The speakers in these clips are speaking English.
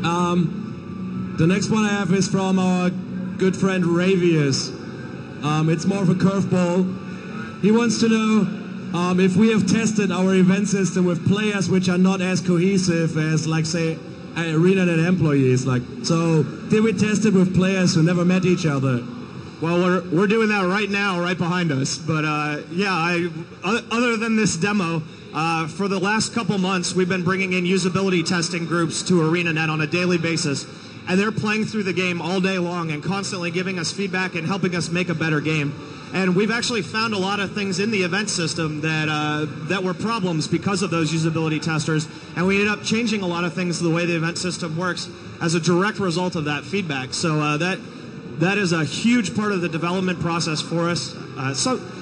The next one I have is from our good friend Ravius. It's more of a curveball. He wants to know if we have tested our event system with players which are not as cohesive as, like, say, ArenaNet employees. So did we test it with players who never met each other? Well, we're doing that right now, right behind us. But other than this demo, for the last couple months, we've been bringing in usability testing groups to ArenaNet on a daily basis. And they're playing through the game all day long and constantly giving us feedback and helping us make a better game. And we've actually found a lot of things in the event system that were problems because of those usability testers. And we ended up changing a lot of things to the way the event system works as a direct result of that feedback. So that is a huge part of the development process for us.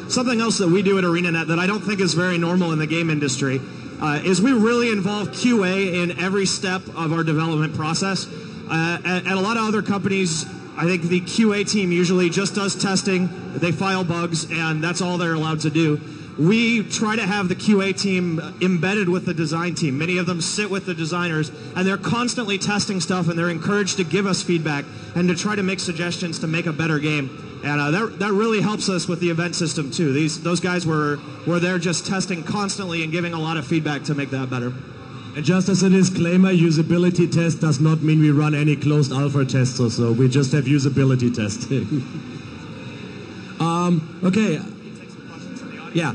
Something else that we do at ArenaNet that I don't think is very normal in the game industry is we really involve QA in every step of our development process. At a lot of other companies, I think the QA team usually just does testing, they file bugs, and that's all they're allowed to do. We try to have the QA team embedded with the design team. Many of them sit with the designers, and they're constantly testing stuff, and they're encouraged to give us feedback and to try to make suggestions to make a better game. And that really helps us with the event system, too. Those guys were there just testing constantly and giving a lot of feedback to make that better. And just as a disclaimer, usability test does not mean we run any closed alpha tests or so. We just have usability testing. Okay. Yeah.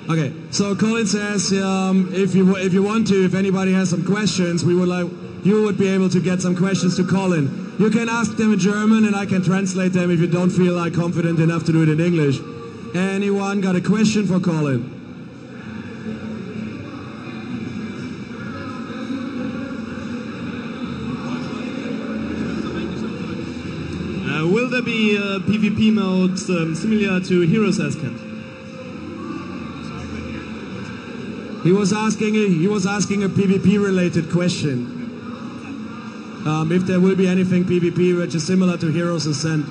Okay. So Colin says, if you want to, if anybody has some questions, you would be able to get some questions to Colin. You can ask them in German, and I can translate them if you don't feel like confident enough to do it in English. Anyone got a question for Colin? Will there be a PvP mode similar to Heroes Ascent? He was asking a PvP related question. If there will be anything PvP which is similar to Heroes Ascent.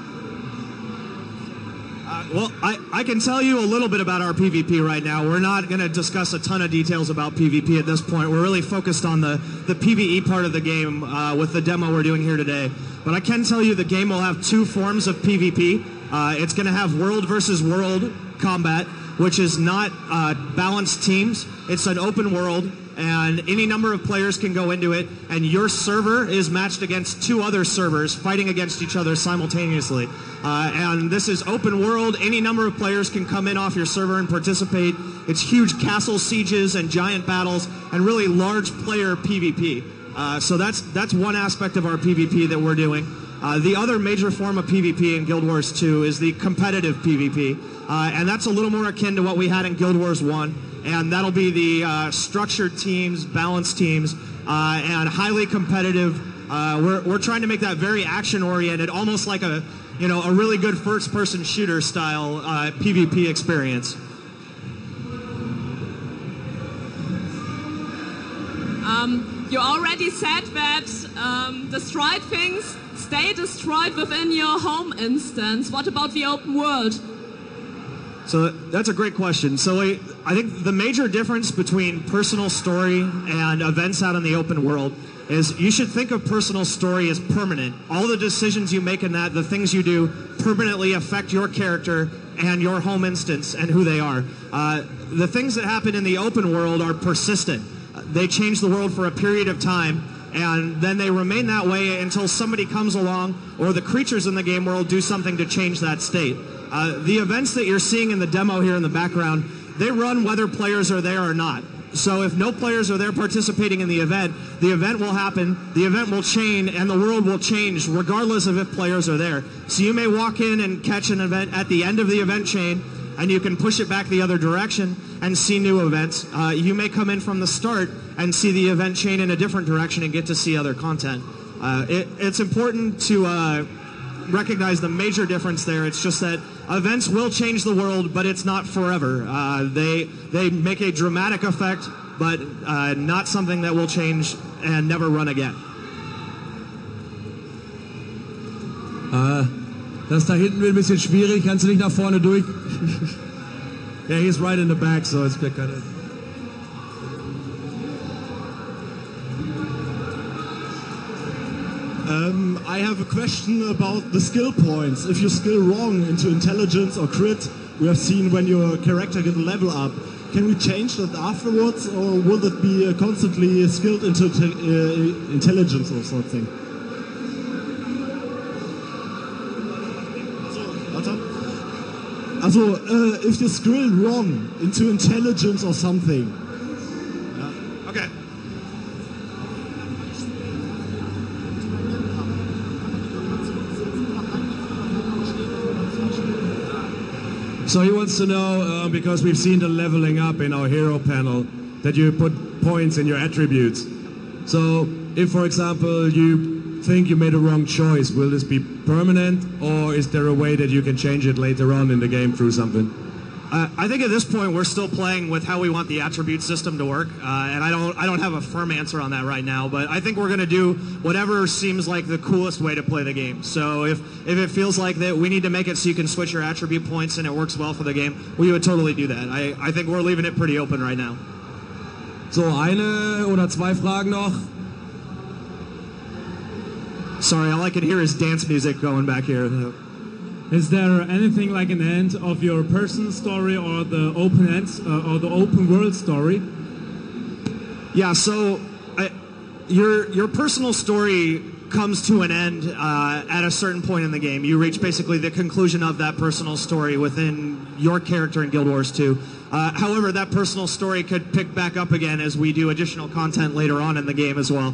Well, I can tell you a little bit about our PvP right now. We're not going to discuss a ton of details about PvP at this point. We're really focused on the PvE part of the game with the demo we're doing here today. But I can tell you the game will have two forms of PvP. It's going to have world versus world combat, which is not balanced teams. It's an open world, and any number of players can go into it, and your server is matched against two other servers fighting against each other simultaneously. And this is open world. Any number of players can come in off your server and participate. It's huge castle sieges and giant battles and really large player PvP. So that's one aspect of our PvP that we're doing. The other major form of PvP in Guild Wars 2 is the competitive PvP. And that's a little more akin to what we had in Guild Wars 1. And that'll be the structured teams, balanced teams, and highly competitive. We're trying to make that very action-oriented, almost like a really good first-person shooter style PvP experience. You already said that destroyed things stay destroyed within your home instance. What about the open world? So that's a great question. So I think the major difference between personal story and events out in the open world is you should think of personal story as permanent. All the decisions you make in that, the things you do, permanently affect your character and your home instance and who they are. The things that happen in the open world are persistent. They change the world for a period of time, and then they remain that way until somebody comes along or the creatures in the game world do something to change that state. The events that you're seeing in the demo here in the background, they run whether players are there or not. So if no players are there participating in the event will happen, the event will chain, and the world will change regardless of if players are there. So you may walk in and catch an event at the end of the event chain, and you can push it back the other direction and see new events. You may come in from the start and see the event chain in a different direction and get to see other content. It's important to recognize the major difference there. It's just that events will change the world, but it's not forever. They make a dramatic effect, but not something that will change and never run again. Das da hinten wird ein bisschen schwierig. Kannst du nicht nach vorne durch? Yeah, he's right in the back, so it's kind of... I have a question about the skill points. If you skill wrong into intelligence or crit, we have seen when your character gets a level up. Can we change that afterwards, or will that be constantly skilled into intelligence or something? Also, if you skill wrong into intelligence or something. Okay. So he wants to know, because we've seen the leveling up in our hero panel, that you put points in your attributes. So if, for example, you think you made a wrong choice, will this be permanent, or is there a way that you can change it later on in the game through something? I think at this point we're still playing with how we want the attribute system to work, and I don't have a firm answer on that right now. But I think we're going to do whatever seems like the coolest way to play the game. So if it feels like that we need to make it so you can switch your attribute points and it works well for the game, we would totally do that. I think we're leaving it pretty open right now. So, eine oder zwei Fragen noch. Sorry, all I can hear is dance music going back here. Is there anything like an end of your personal story or the open end or the open world story? Yeah, so your personal story comes to an end at a certain point in the game. You reach basically the conclusion of that personal story within your character in Guild Wars 2. However, that personal story could pick back up again as we do additional content later on in the game as well.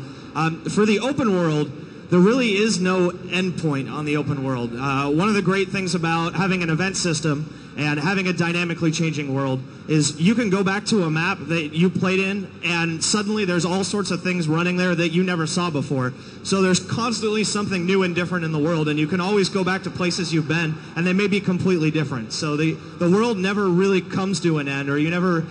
For the open world, there really is no endpoint on the open world. One of the great things about having an event system and having a dynamically changing world is you can go back to a map that you played in and suddenly there's all sorts of things running there that you never saw before. So there's constantly something new and different in the world, and you can always go back to places you've been and they may be completely different. So the world never really comes to an end, or you never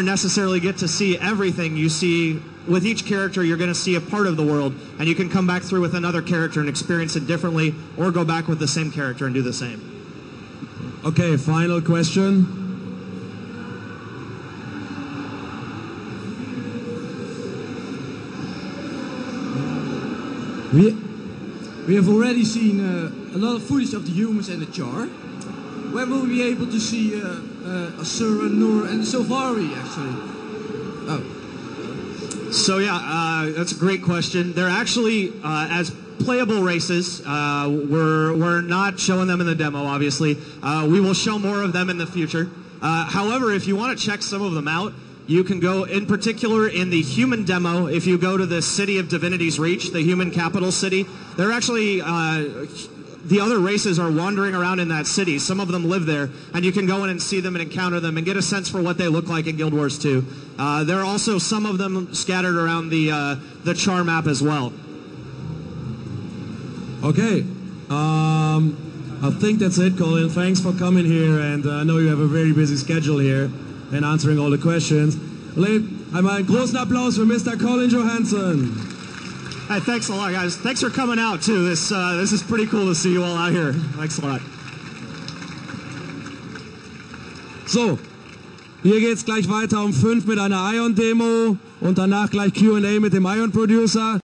necessarily get to see everything you see. With each character, you're going to see a part of the world, and you can come back through with another character and experience it differently, or go back with the same character and do the same. Okay, final question. We have already seen a lot of footage of the humans and the char. When will we be able to see Asura, Nur, and Sylvari, actually? Oh. So yeah, that's a great question. They're actually, as playable races, we're not showing them in the demo, obviously. We will show more of them in the future. However, if you want to check some of them out, you can go, in particular in the human demo, if you go to the city of Divinity's Reach, the human capital city, they're actually... the other races are wandering around in that city. Some of them live there, and you can go in and see them and encounter them and get a sense for what they look like in Guild Wars 2. There are also some of them scattered around the char map as well. Okay, I think that's it, Colin. Thanks for coming here, and I know you have a very busy schedule here and answering all the questions. Einmal einen großen Applaus für Mr. Colin Johanson. Hey, thanks a lot, guys. Thanks for coming out, too. This is pretty cool to see you all out here. Thanks a lot. So, hier geht's gleich weiter um 5 mit einer Ion-Demo und danach gleich Q&A mit dem Ion-Producer.